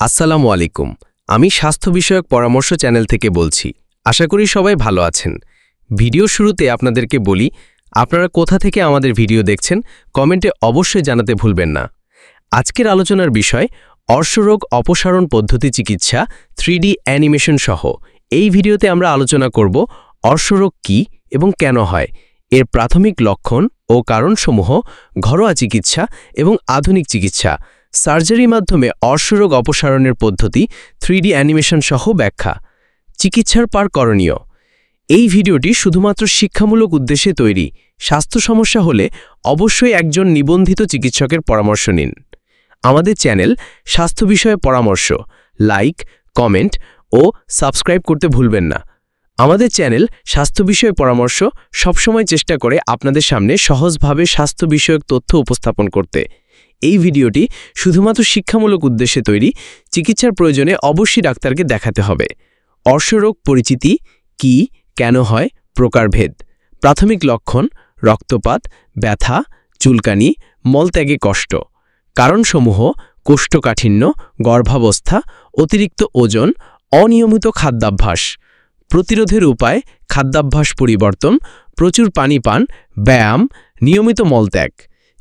আসসালামু আলাইকুম। আমি স্বাস্থ্য বিষয়ক পরামর্শ চ্যানেল থেকে বলছি। আশা করি সবাই ভালো আছেন। ভিডিও শুরুতে আপনাদেরকে বলি, আপনারা কোথা থেকে আমাদের ভিডিও দেখছেন কমেন্টে অবশ্যই জানাতে ভুলবেন না। আজকের আলোচনার বিষয় অর্শরোগ অপসারণ পদ্ধতি চিকিৎসা 3D অ্যানিমেশন সহ। এই ভিডিওতে আমরা আলোচনা করব অর্শরোগ কী এবং কেন হয়, এর প্রাথমিক লক্ষণ ও কারণসমূহ, ঘরোয়া চিকিৎসা এবং আধুনিক চিকিৎসা, সার্জারির মাধ্যমে অর্শরোগ অপসারণের পদ্ধতি, 3D অ্যানিমেশন সহ ব্যাখ্যা, চিকিৎসার পার করণীয়। এই ভিডিওটি শুধুমাত্র শিক্ষামূলক উদ্দেশ্যে তৈরি। স্বাস্থ্য সমস্যা হলে অবশ্যই একজন নিবন্ধিত চিকিৎসকের পরামর্শ নিন। আমাদের চ্যানেল স্বাস্থ্য বিষয়ে পরামর্শ লাইক, কমেন্ট ও সাবস্ক্রাইব করতে ভুলবেন না। আমাদের চ্যানেল স্বাস্থ্য বিষয়ে পরামর্শ সবসময় চেষ্টা করে আপনাদের সামনে সহজভাবে স্বাস্থ্য বিষয়ক তথ্য উপস্থাপন করতে। এই ভিডিওটি শুধুমাত্র শিক্ষামূলক উদ্দেশ্যে তৈরি। চিকিৎসার প্রয়োজনে অবশ্যই ডাক্তারকে দেখাতে হবে। অর্শরোগ পরিচিতি কি, কেন হয়, প্রকারভেদ। প্রাথমিক লক্ষণ: রক্তপাত, ব্যথা, চুলকানি, মলত্যাগে কষ্ট। কারণসমূহ: কোষ্ঠকাঠিন্য, গর্ভাবস্থা, অতিরিক্ত ওজন, অনিয়মিত খাদ্যাভ্যাস। প্রতিরোধের উপায়: খাদ্যাভ্যাস পরিবর্তন, প্রচুর পানি পান, ব্যায়াম, নিয়মিত মলত্যাগ।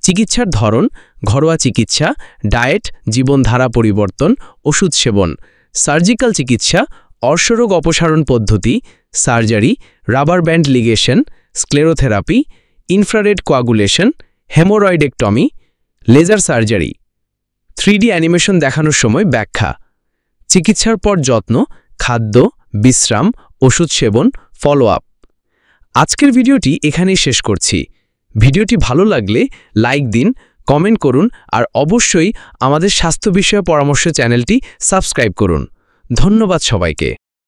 চিকিৎসার ধরন: ঘরোয়া চিকিৎসা, ডায়েট, জীবনধারা পরিবর্তন, ওষুধ সেবন। সার্জিক্যাল চিকিৎসা: অর্শরোগ অপসারণ পদ্ধতি, surgery, rubber band ligation, sclerotherapy, infrared coagulation, haemorrhoidectomy, laser surgery. 3D animation দেখানোর সময় ব্যাখ্যা। চিকিৎসার পর যত্ন, খাদ্য, বিশ্রাম, ওষুধ সেবন, ফলো আপ। আজকের ভিডিওটি এখানেই শেষ করছি। ভিডিওটি ভালো লাগলে লাইক দিন, কমেন্ট করুন আর অবশ্যই আমাদের স্বাস্থ্য বিষয়ে পরামর্শ চ্যানেলটি সাবস্ক্রাইব করুন। ধন্যবাদ সবাইকে।